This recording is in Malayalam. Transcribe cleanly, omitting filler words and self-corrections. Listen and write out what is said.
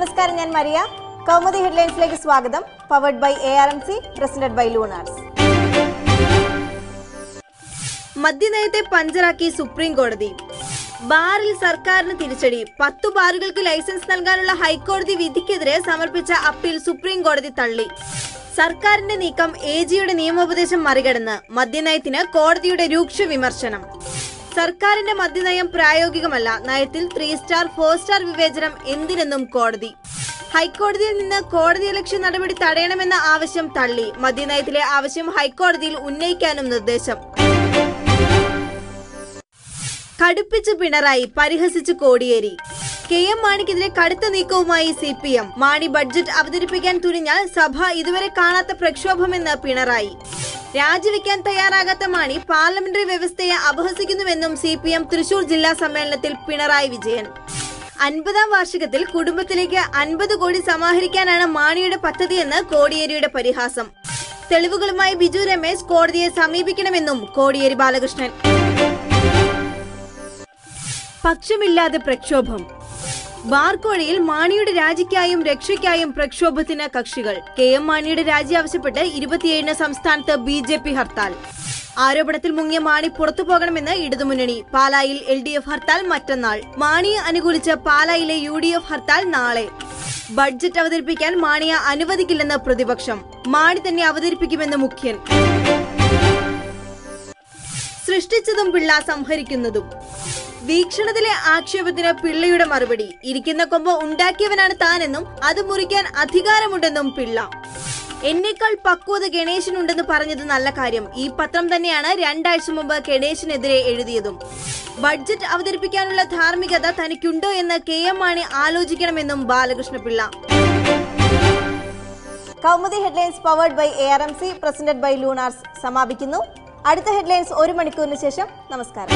നമസ്കാരം, ഞാൻ മരിയ. കൗമുദി ഹെഡ്ലൈൻസിലേക്ക് സ്വാഗതം. Powered by ARMC, presented by Lunars. മദ്യനയത്തെ പഞ്ചറാക്കി സുപ്രീം കോടതി. ബാറിൽ സർക്കാരിന് തിരിച്ചടി. 10 ബാറുകൾക്ക് ലൈസൻസ് നൽകാനുള്ള ഹൈക്കോടതി വിധിക്കെതിരെ സമർപ്പിച്ച അപ്പീൽ സുപ്രീം കോടതി തള്ളി. സർക്കാരിന്റെ നീക്കം AGയുടെ നിയമോപദേശം മറികടന്ന്. മദ്യനയത്തിന് കോടതിയുടെ രൂക്ഷ വിമർശനം. സർക്കാരിന്റെ മദ്യനയം പ്രായോഗികമല്ല. നയത്തിൽ 3 സ്റ്റാർ 4 സ്റ്റാർ വിവേചനം എന്തിനെന്നും കോടതി. ഹൈക്കോടതിയിൽ നിന്ന് കോടതിയലക്ഷ്യ നടപടി തടയണമെന്ന ആവശ്യം തള്ളി. മദ്യനയത്തിലെ ആവശ്യം ഹൈക്കോടതിയിൽ ഉന്നയിക്കാനും നിർദ്ദേശം. കടുപ്പിച്ച് പിണറായി, പരിഹസിച്ച് കോടിയേരി. KM മാണിക്കെതിരെ കടുത്ത നീക്കവുമായി CPM. മാണി ബഡ്ജറ്റ് അവതരിപ്പിക്കാൻ തുനിഞ്ഞാൽ സഭ ഇതുവരെ കാണാത്ത പ്രക്ഷോഭമെന്ന് പിണറായി. രാജിവെക്കാൻ തയ്യാറാകാത്ത മാണി പാർലമെന്ററി വ്യവസ്ഥയെ അപഹസിക്കുന്നുവെന്നും CPM തൃശൂർ ജില്ലാ സമ്മേളനത്തിൽ പിണറായി വിജയൻ. 50ാം വാർഷികത്തിൽ കുടുംബത്തിലേക്ക് 50 കോടി സമാഹരിക്കാനാണ് മാണിയുടെ പദ്ധതിയെന്ന് കോടിയേരിയുടെ പരിഹാസം. തെളിവുകളുമായി ബിജു രമേശ് കോടതിയെ സമീപിക്കണമെന്നും കോടിയേരി ബാലകൃഷ്ണൻ. പക്ഷമില്ലാതെ പ്രക്ഷോഭം. ബാർക്കോഴയിൽ മാണിയുടെ രാജിക്കായും രക്ഷയ്ക്കായും പ്രക്ഷോഭത്തിന് കക്ഷികൾ. KM മാണിയുടെ രാജി ആവശ്യപ്പെട്ട് 27-ന് സംസ്ഥാനത്ത് BJP ഹർത്താൽ. ആരോപണത്തിൽ മുങ്ങിയ മാണി പുറത്തു പോകണമെന്ന് ഇടതുമുന്നണി. പാലായിൽ LDF ഹർത്താൽ മറ്റന്നാൾ. മാണിയെ അനുകൂലിച്ച് പാലായിലെ UDF ഹർത്താൽ നാളെ. ബഡ്ജറ്റ് അവതരിപ്പിക്കാൻ മാണിയെ അനുവദിക്കില്ലെന്ന് പ്രതിപക്ഷം. മാണി തന്നെ അവതരിപ്പിക്കുമെന്ന് മുഖ്യൻ. സൃഷ്ടിച്ചതും പിള്ള സംഹരിക്കുന്നതും. വീക്ഷണത്തിലെ ആക്ഷേപത്തിന് പിള്ളയുടെ മറുപടി. ഇരിക്കുന്ന കൊമ്പ് ഉണ്ടാക്കിയവനാണ് താനെന്നും അത് മുറിക്കാൻ അധികാരമുണ്ടെന്നും പിള്ള. എന്നേക്കാൾ പക്വത ഗണേശനുണ്ടെന്ന് പറഞ്ഞത് നല്ല കാര്യം. ഈ പത്രം തന്നെയാണ് 2 ആഴ്ച മുമ്പ് ഗണേശനെതിരെ എഴുതിയതും. ബഡ്ജറ്റ് അവതരിപ്പിക്കാനുള്ള ധാർമ്മികത തനിക്കുണ്ടോ എന്ന് KM മാണി ആലോചിക്കണമെന്നും Balakrishna Pillai. Kaumudi headlines powered by ARMC, presented by Lunars സമാപിക്കുന്നു. അടുത്ത ഹെഡ്ലൈൻസ് 1 മണിക്കൂറിന് ശേഷം. നമസ്കാരം.